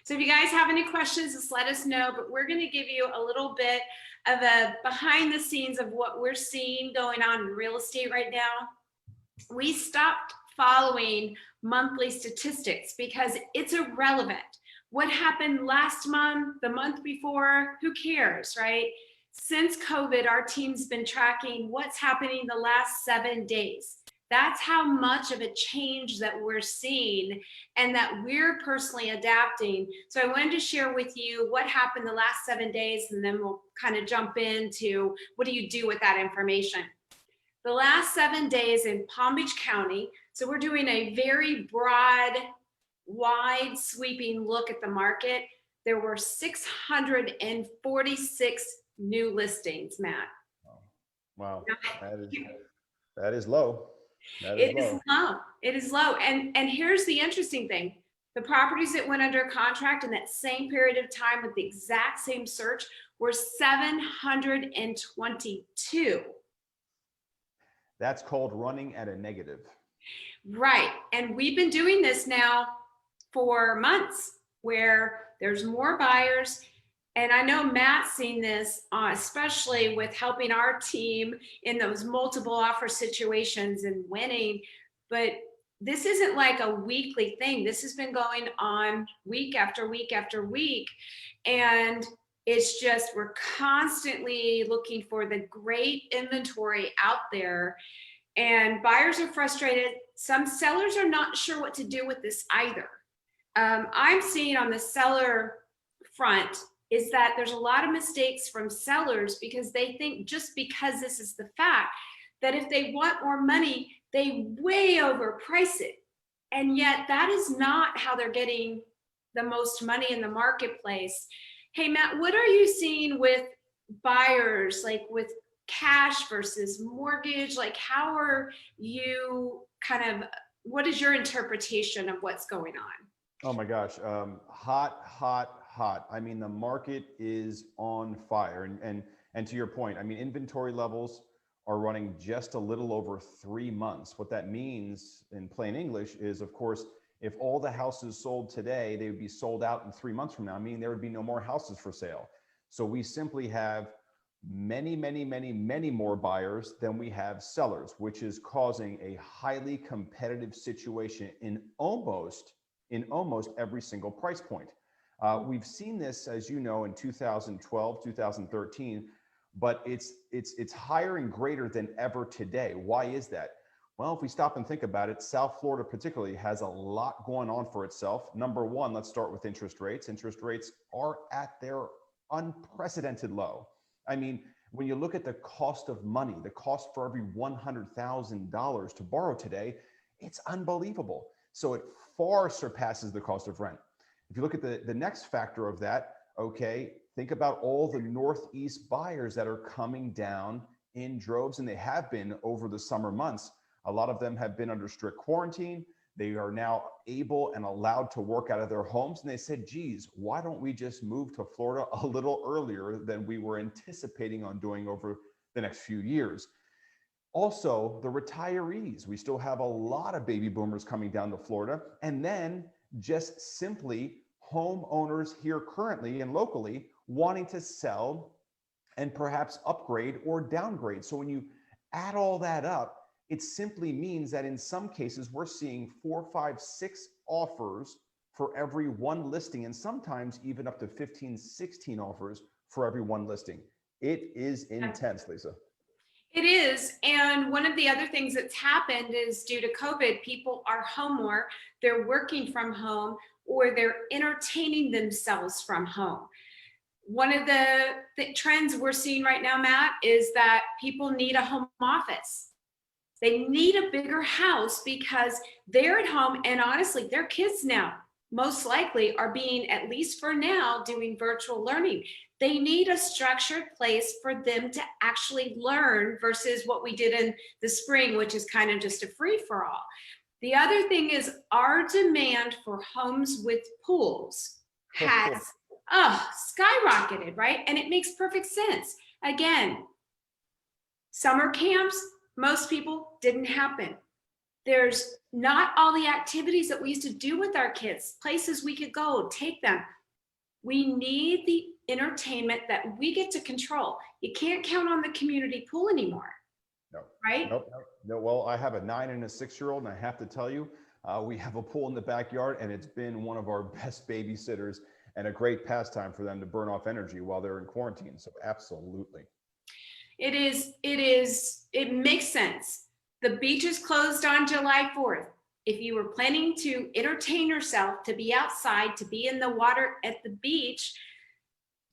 So if you guys have any questions, just let us know, but we're going to give you a little bit of a behind the scenes of what we're seeing going on in real estate right now. We stopped following monthly statistics because it's irrelevant. What happened last month, the month before, who cares, right? Since COVID, our team's been tracking what's happening the last 7 days. That's how much of a change that we're seeing and that we're personally adapting. So I wanted to share with you what happened the last 7 days, and then we'll kind of jump into what do you do with that information. The last 7 days in Palm Beach County, so we're doing a very broad, wide sweeping look at the market. There were 646 new listings, Matt. Wow, that is low. It is low. It is low. And here's the interesting thing. The properties that went under contract in that same period of time with the exact same search were 722. That's called running at a negative. Right. And we've been doing this now for months where there's more buyers. And I know Matt's seen this, especially with helping our team in those multiple offer situations and winning. But this isn't like a weekly thing. This has been going on week after week after week. And it's just, we're constantly looking for the great inventory out there. And buyers are frustrated. Some sellers are not sure what to do with this either. I'm seeing on the seller front is that there's a lot of mistakes from sellers because they think just because this is the fact that if they want more money, they way overprice it. And yet that is not how they're getting the most money in the marketplace. Hey, Matt, what are you seeing with buyers, like with cash versus mortgage? Like, how are you what is your interpretation of what's going on? Oh my gosh, hot. I mean, the market is on fire. And to your point, I mean, inventory levels are running just a little over 3 months. What that means in plain English is, of course, if all the houses sold today, they would be sold out in 3 months from now. I mean, there would be no more houses for sale. So we simply have many more buyers than we have sellers, which is causing a highly competitive situation in almost every single price point. We've seen this, as you know, in 2012, 2013, but it's higher and greater than ever today. Why is that? Well, if we stop and think about it, South Florida particularly has a lot going on for itself. Number one, let's start with interest rates. Interest rates are at their unprecedented low. I mean, when you look at the cost of money, the cost for every $100,000 to borrow today, it's unbelievable. So it far surpasses the cost of rent. If you look at the next factor of that, okay, think about all the Northeast buyers that are coming down in droves, and they have been over the summer months. A lot of them have been under strict quarantine. They are now able and allowed to work out of their homes. And they said, geez, why don't we just move to Florida a little earlier than we were anticipating on doing over the next few years? Also, the retirees. We still have a lot of baby boomers coming down to Florida. And then just simply homeowners here currently and locally wanting to sell and perhaps upgrade or downgrade. So when you add all that up, it simply means that in some cases we're seeing 4, 5, 6 offers for every one listing, and sometimes even up to 15, 16 offers for every one listing. It is intense, Lisa. It is. And one of the other things that's happened is due to COVID, people are home more, they're working from home, or they're entertaining themselves from home. One of the trends we're seeing right now, Matt, is that people need a home office. They need a bigger house because they're at home, and honestly, their kids now most likely are being, at least for now, doing virtual learning. They need a structured place for them to actually learn versus what we did in the spring, which is kind of just a free-for-all. The other thing is our demand for homes with pools has skyrocketed, right? And it makes perfect sense. Again, summer camps, most people didn't happen. There's not all the activities that we used to do with our kids, places we could go, take them. We need the entertainment that we get to control. You can't count on the community pool anymore. No, right? nope, no. Well, I have a 9 and a 6-year-old, and I have to tell you, we have a pool in the backyard, and it's been one of our best babysitters and a great pastime for them to burn off energy while they're in quarantine. So absolutely. It makes sense. The beach is closed on July 4th. If you were planning to entertain yourself, to be outside, to be in the water at the beach,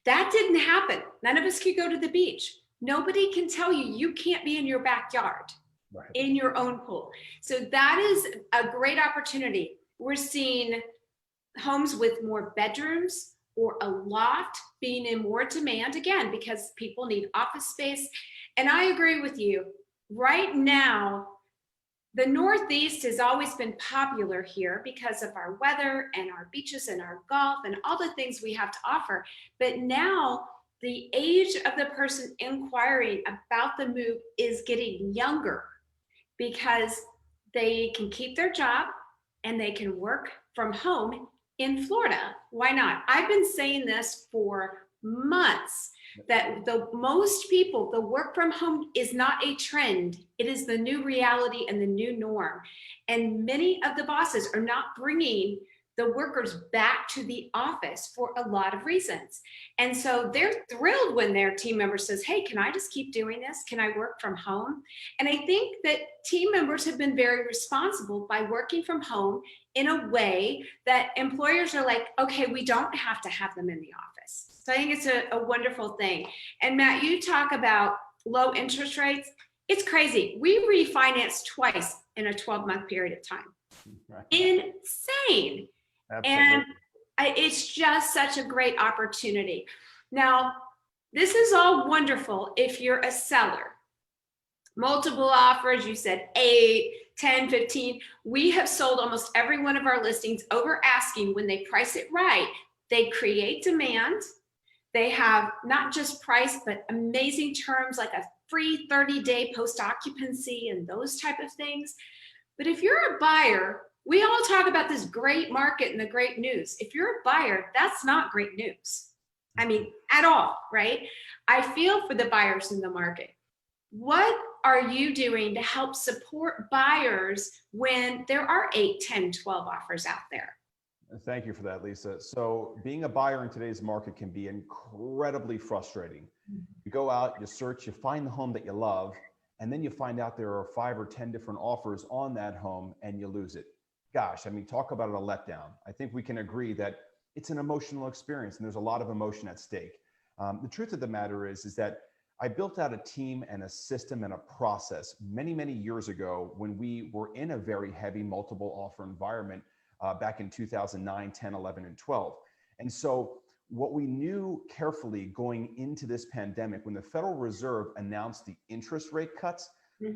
that didn't happen. None of us could go to the beach. Nobody can tell you you can't be in your backyard, Right. in your own pool. So that is a great opportunity. We're seeing homes with more bedrooms or a loft being in more demand, again, because people need office space. And I agree with you. Right now, the Northeast has always been popular here because of our weather and our beaches and our golf and all the things we have to offer. But now the age of the person inquiring about the move is getting younger because they can keep their job and they can work from home in Florida. Why not? I've been saying this for months that the most people, the work from home is not a trend. It is the new reality and the new norm. And many of the bosses are not bringing the workers back to the office for a lot of reasons. And so they're thrilled when their team member says, hey, can I just keep doing this? Can I work from home? And I think that team members have been very responsible by working from home in a way that employers are like, okay, we don't have to have them in the office. So I think it's a wonderful thing. And Matt, you talk about low interest rates. It's crazy. We refinanced twice in a 12-month period of time. Right. Insane. Absolutely. And it's just such a great opportunity. Now, this is all wonderful if you're a seller. Multiple offers, you said 8, 10, 15. We have sold almost every one of our listings over asking. When they price it right, they create demand. They have not just price, but amazing terms like a free 30-day post-occupancy and those type of things. But if you're a buyer, we all talk about this great market and the great news. If you're a buyer, that's not great news. I mean, at all, right? I feel for the buyers in the market. What are you doing to help support buyers when there are 8, 10, 12 offers out there? Thank you for that, Lisa. So being a buyer in today's market can be incredibly frustrating. You go out, you search, you find the home that you love, and then you find out there are 5 or 10 different offers on that home and you lose it. Gosh, I mean, talk about a letdown. I think we can agree that it's an emotional experience and there's a lot of emotion at stake. The truth of the matter is that I built out a team and a system and a process many, many years ago when we were in a very heavy multiple offer environment back in 2009, 10, 11, and 12. And so what we knew carefully going into this pandemic, when the Federal Reserve announced the interest rate cuts,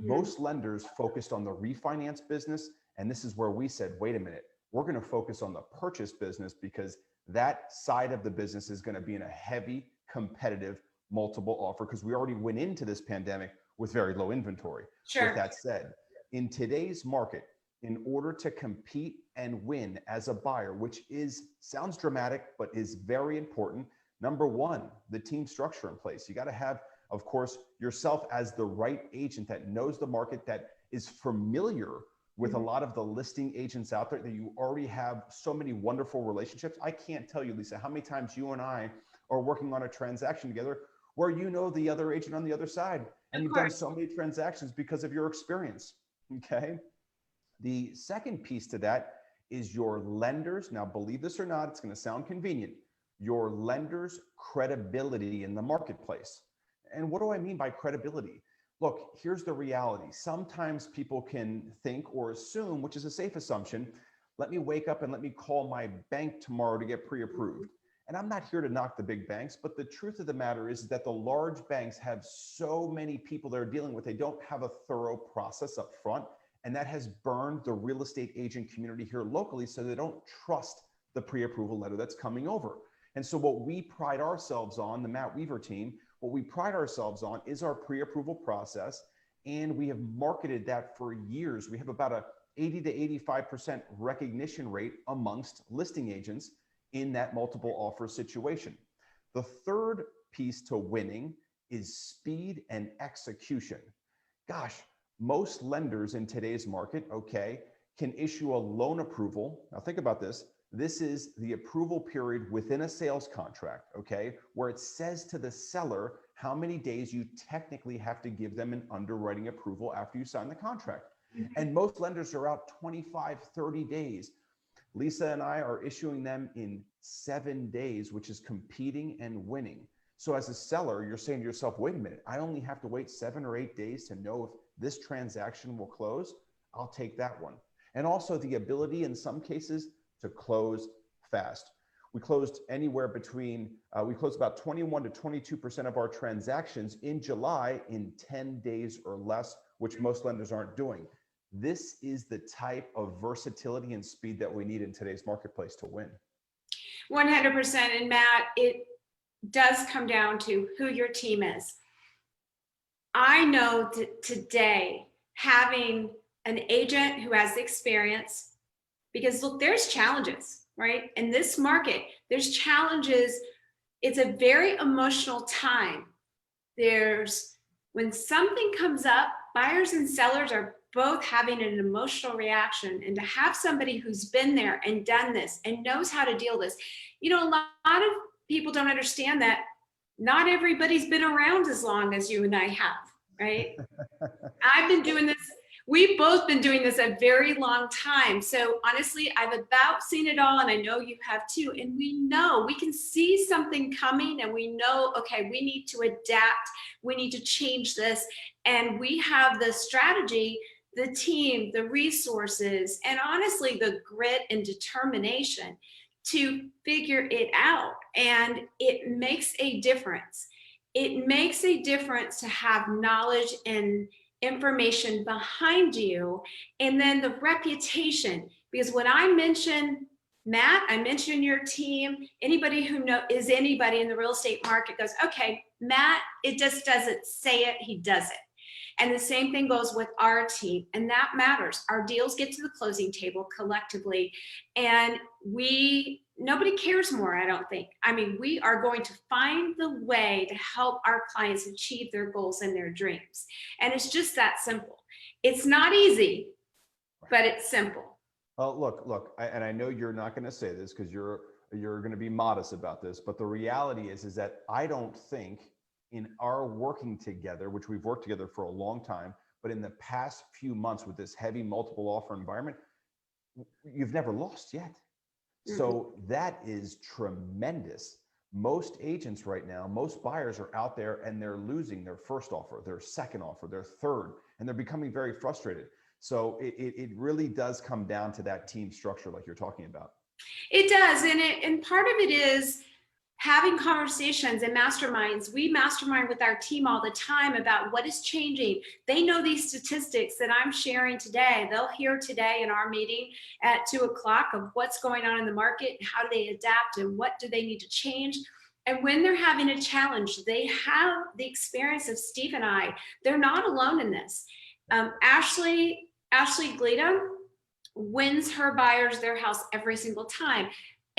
most lenders focused on the refinance business. And this is where we said, wait a minute, we're going to focus on the purchase business because that side of the business is going to be in a heavy competitive multiple offer because we already went into this pandemic with very low inventory. Sure. With that said, in today's market, in order to compete and win as a buyer, which sounds dramatic, but is very important. Number one, the team structure in place. You got to have, of course, yourself as the right agent that knows the market, that is familiar with a lot of the listing agents out there, that you already have so many wonderful relationships. I can't tell you, Lisa, how many times you and I are working on a transaction together where you know the other agent on the other side, and you've done so many transactions because of your experience, okay? The second piece to that is your lenders. Now, believe this or not, it's going to sound convenient. Your lenders' credibility in the marketplace. And what do I mean by credibility? Look, here's the reality. Sometimes people can think or assume, which is a safe assumption, let me wake up and let me call my bank tomorrow to get pre-approved. And I'm not here to knock the big banks, but the truth of the matter is that the large banks have so many people they're dealing with. They don't have a thorough process up front. And that has burned the real estate agent community here locally, so they don't trust the pre-approval letter that's coming over. And so what we pride ourselves on, the Matt Weaver team, what we pride ourselves on is our pre-approval process. And we have marketed that for years. We have about 80 to 85% recognition rate amongst listing agents in that multiple offer situation. The third piece to winning is speed and execution. Gosh, most lenders in today's market, okay, can issue a loan approval. Now think about this. This is the approval period within a sales contract, okay, where it says to the seller how many days you technically have to give them an underwriting approval after you sign the contract. And most lenders are out 25, 30 days. Lisa and I are issuing them in 7 days, which is competing and winning. So as a seller, you're saying to yourself, wait a minute, I only have to wait 7 or 8 days to know if this transaction will close. I'll take that one. And also the ability in some cases to close fast. We closed anywhere between, we closed about 21 to 22% of our transactions in July in 10 days or less, which most lenders aren't doing. This is the type of versatility and speed that we need in today's marketplace to win. 100%. And Matt, it does come down to who your team is. I know that today having an agent who has the experience, because look, there's challenges, right? In this market, there's challenges. It's a very emotional time. When something comes up, buyers and sellers are both having an emotional reaction, and to have somebody who's been there and done this and knows how to deal with this. You know, a lot of people don't understand that not everybody's been around as long as you and I have, right? I've been doing this. We've both been doing this a very long time. So honestly, I've about seen it all, and I know you have too. And we know we can see something coming, and we know, okay, we need to adapt. We need to change this. And we have the strategy, the team, the resources, and honestly, the grit and determination to figure it out. And it makes a difference. It makes a difference to have knowledge and information behind you, and then the reputation. Because when I mention Matt, I mention your team, anybody who is anybody in the real estate market goes, okay, Matt, it just doesn't say it, he does it. And the same thing goes with our team, and that matters. Our deals get to the closing table collectively, and nobody cares more, I don't think. I mean, we are going to find the way to help our clients achieve their goals and their dreams. And it's just that simple. It's not easy, but it's simple. Well, look, and I know you're not going to say this because you're going to be modest about this, but the reality is that I don't think in our working together, which we've worked together for a long time, but in the past few months with this heavy multiple offer environment, you've never lost yet. So that is tremendous. Most agents right now, most buyers are out there and they're losing their first offer, their second offer, their third, and they're becoming very frustrated. So it really does come down to that team structure like you're talking about. It does. And part of it is having conversations and masterminds. We mastermind with our team all the time about what is changing. They know these statistics that I'm sharing today. They'll hear today in our meeting at 2:00 of what's going on in the market, how do they adapt, and what do they need to change. And when they're having a challenge, they have the experience of Steve and I. They're not alone in this. Ashley Gleda wins her buyers their house every single time.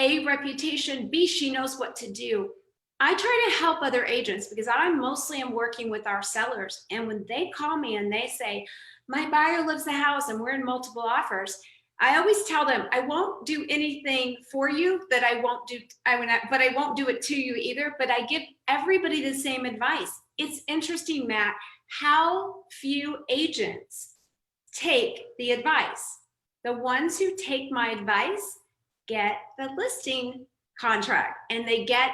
A, reputation. B, she knows what to do. I try to help other agents because I mostly am working with our sellers. And when they call me and they say, my buyer loves the house and we're in multiple offers, I always tell them, I won't do anything for you that I won't do, but I won't do it to you either. But I give everybody the same advice. It's interesting, Matt, how few agents take the advice. The ones who take my advice get the listing contract, and they get,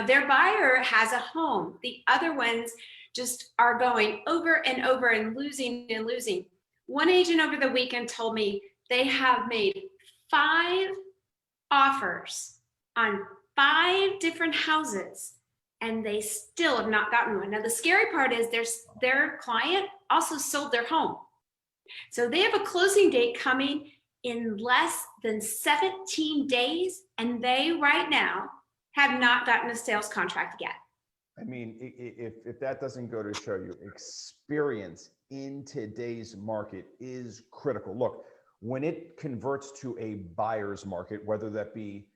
their buyer has a home. The other ones just are going over and over and losing and losing. One agent over the weekend told me they have made 5 offers on 5 different houses, and they still have not gotten one. Now, the scary part is their client also sold their home. So they have a closing date coming in less than 17 days, and they right now have not gotten a sales contract yet. I mean, if that doesn't go to show you, experience in today's market is critical. Look, When it converts to a buyer's market, whether that be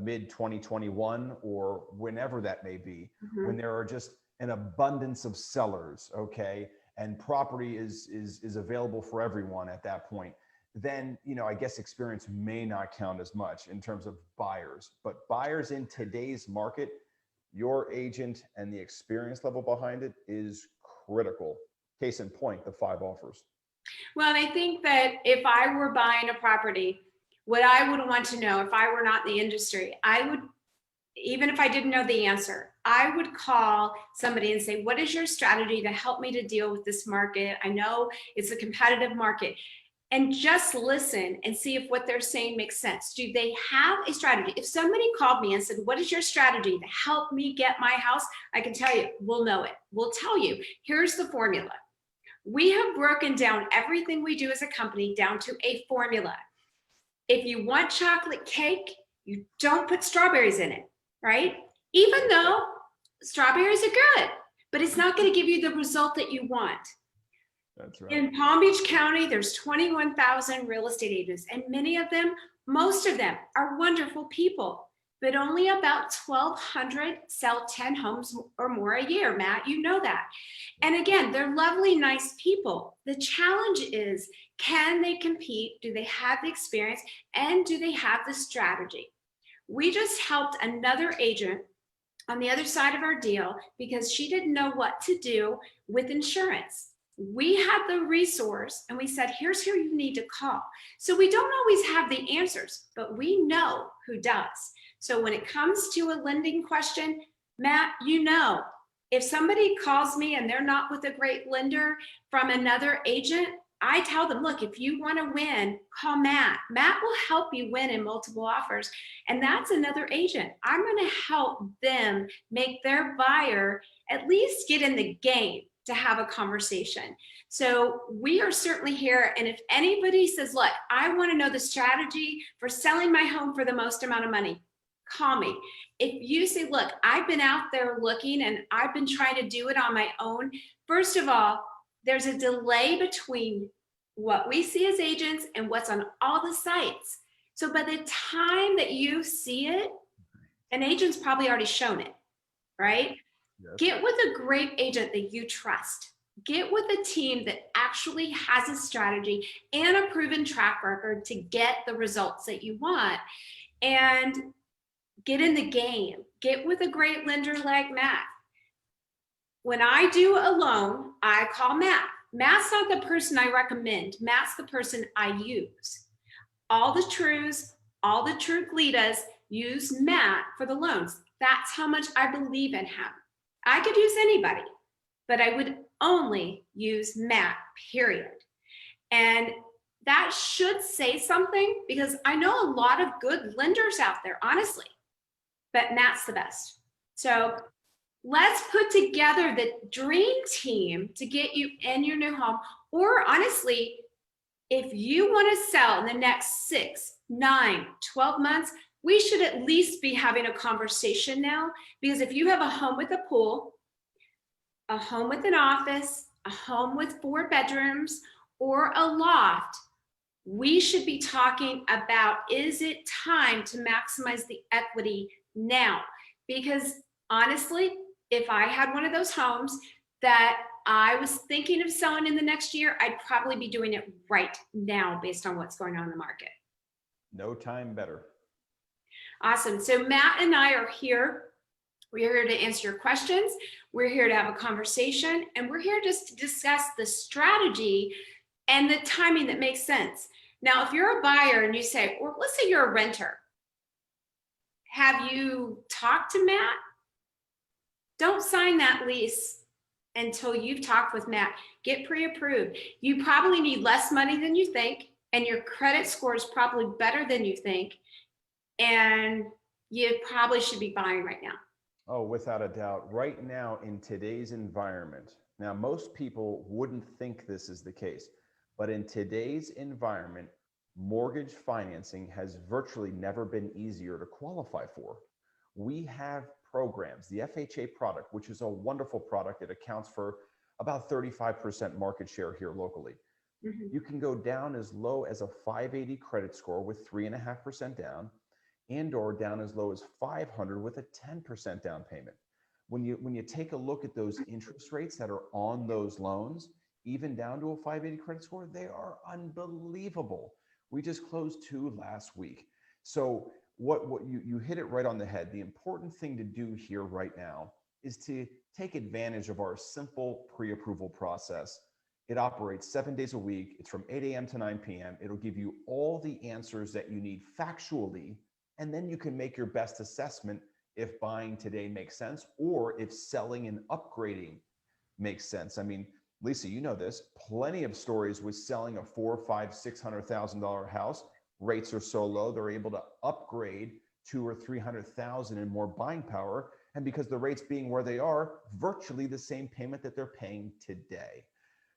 mid 2021 or whenever that may be, when there are just an abundance of sellers, okay, and property is available for everyone at that point, then, you know, I guess experience may not count as much in terms of buyers. But buyers in today's market, your agent and the experience level behind it is critical. Case in point, the 5 offers. Well, I think that if I were buying a property, what I would want to know if I were not in the industry, I would, even if I didn't know the answer, I would call somebody and say, what is your strategy to help me to deal with this market? I know it's a competitive market. And just listen and see if what they're saying makes sense. Do they have a strategy? If somebody called me and said, what is your strategy to help me get my house? I can tell you, we'll know it. We'll tell you, here's the formula. We have broken down everything we do as a company down to a formula. If you want chocolate cake, you don't put strawberries in it, right? Even though strawberries are good, but it's not going to give you the result that you want. That's right. In Palm Beach County, there's 21,000 real estate agents, and many of them, most of them are wonderful people, but only about 1,200 sell 10 homes or more a year, Matt, you know that. And again, they're lovely, nice people. The challenge is, can they compete? Do they have the experience? And do they have the strategy? We just helped another agent on the other side of our deal because she didn't know what to do with insurance. We had the resource and we said, here's who you need to call. So we don't always have the answers, but we know who does. So when it comes to a lending question, Matt, you know, if somebody calls me and they're not with a great lender from another agent, I tell them, look, if you want to win, call Matt. Matt will help you win in multiple offers. And that's another agent. I'm going to help them make their buyer at least get in the game to have a conversation. So we are certainly here. And if anybody says, look, I want to know the strategy for selling my home for the most amount of money, call me. If you say, look, I've been out there looking and I've been trying to do it on my own. First of all, there's a delay between what we see as agents and what's on all the sites. So by the time that you see it, an agent's probably already shown it, right? Yes. Get with a great agent that you trust. Get with a team that actually has a strategy and a proven track record to get the results that you want. And get in the game. Get with a great lender like Matt. When I do a loan, I call Matt. Matt's not the person I recommend. Matt's the person I use. All the Treus, all the True Glitas use Matt for the loans. That's how much I believe in him. I could use anybody, but I would only use Matt, period. And that should say something because I know a lot of good lenders out there, honestly, but Matt's the best. So let's put together the dream team to get you in your new home. Or honestly, if you want to sell in the next 6, 9, 12 months, we should at least be having a conversation now, because if you have a home with a pool, a home with an office, a home with 4 bedrooms, or a loft, we should be talking about, is it time to maximize the equity now? Because honestly, if I had one of those homes that I was thinking of selling in the next year, I'd probably be doing it right now based on what's going on in the market. No time better. Awesome. So Matt and I are here. We're here to answer your questions. We're here to have a conversation, and we're here just to discuss the strategy and the timing that makes sense. Now, if you're a buyer and you say, well, let's say you're a renter, have you talked to Matt? Don't sign that lease until you've talked with Matt. Get pre-approved. You probably need less money than you think, and your credit score is probably better than you think, and you probably should be buying right now. Oh, without a doubt. Right now, in today's environment, now most people wouldn't think this is the case, but in today's environment, mortgage financing has virtually never been easier to qualify for. We have programs, the FHA product, which is a wonderful product. It accounts for about 35% market share here locally. Mhm. You can go down as low as a 580 credit score with 3.5% down, and or down as low as 500 with a 10% down payment. When you take a look at those interest rates that are on those loans, even down to a 580 credit score, they are unbelievable. We just closed 2 last week. So what you hit it right on the head. The important thing to do here right now is to take advantage of our simple pre-approval process. It operates 7 days a week. It's from 8 a.m. to 9 p.m. It'll give you all the answers that you need factually, and then you can make your best assessment if buying today makes sense or if selling and upgrading makes sense. I mean, Lisa, you know this, plenty of stories with selling a $400,000, $500,000, $600,000 house. Rates are so low, they're able to upgrade $200,000 or $300,000 in more buying power. And because the rates being where they are, virtually the same payment that they're paying today.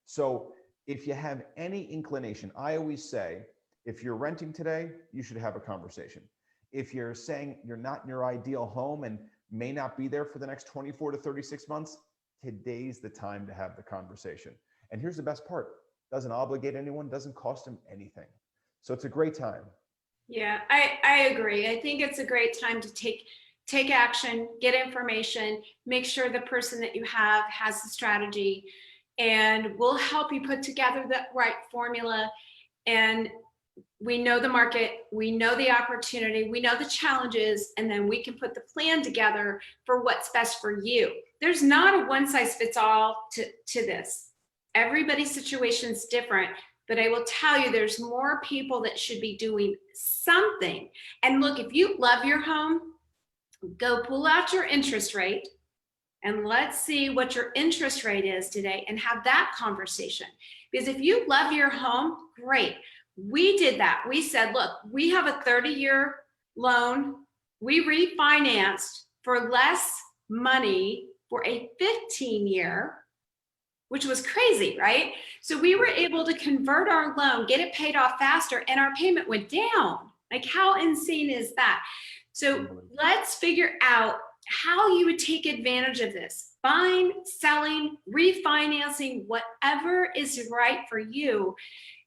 So if you have any inclination, I always say, if you're renting today, you should have a conversation. If you're saying you're not in your ideal home and may not be there for the next 24 to 36 months, today's the time to have the conversation. And here's the best part. Doesn't obligate anyone, doesn't cost them anything. So it's a great time. Yeah, I agree. I think it's a great time to take action, get information, make sure the person that you have has the strategy, and we'll help you put together the right formula. And we know the market, we know the opportunity, we know the challenges, and then we can put the plan together for what's best for you. There's not a one size fits all to this. Everybody's situation is different, but I will tell you there's more people that should be doing something. And look, if you love your home, go pull out your interest rate and let's see what your interest rate is today and have that conversation. Because if you love your home, great. We did that. We said, look, we have a 30-year loan. We refinanced for less money for a 15-year, which was crazy, right? So we were able to convert our loan, get it paid off faster, and our payment went down. Like, how insane is that? So let's figure out how you would take advantage of this. Buying, selling, refinancing, whatever is right for you.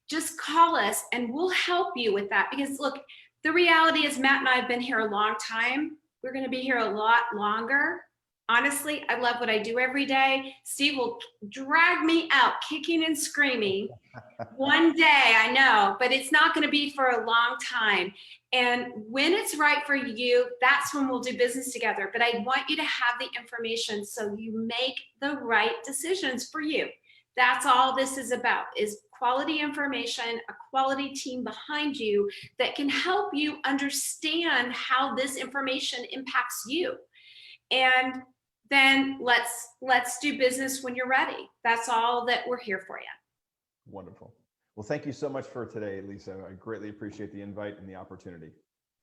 Just call us and we'll help you with that. Because look, the reality is Matt and I have been here a long time. We're going to be here a lot longer. Honestly, I love what I do every day. Steve will drag me out kicking and screaming one day, I know, but it's not going to be for a long time. And when it's right for you, that's when we'll do business together. But I want you to have the information so you make the right decisions for you. That's all this is about, is quality information, a quality team behind you that can help you understand how this information impacts you. And then let's do business when you're ready. That's all that we're here for you. Wonderful. Well, thank you so much for today, Lisa. I greatly appreciate the invite and the opportunity.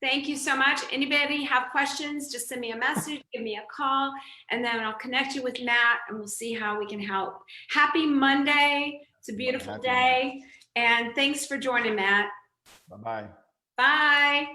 Thank you so much. Anybody have questions, just send me a message, give me a call, and then I'll connect you with Matt and we'll see how we can help. Happy Monday. It's a beautiful day. And thanks for joining, Matt. Bye-bye. Bye.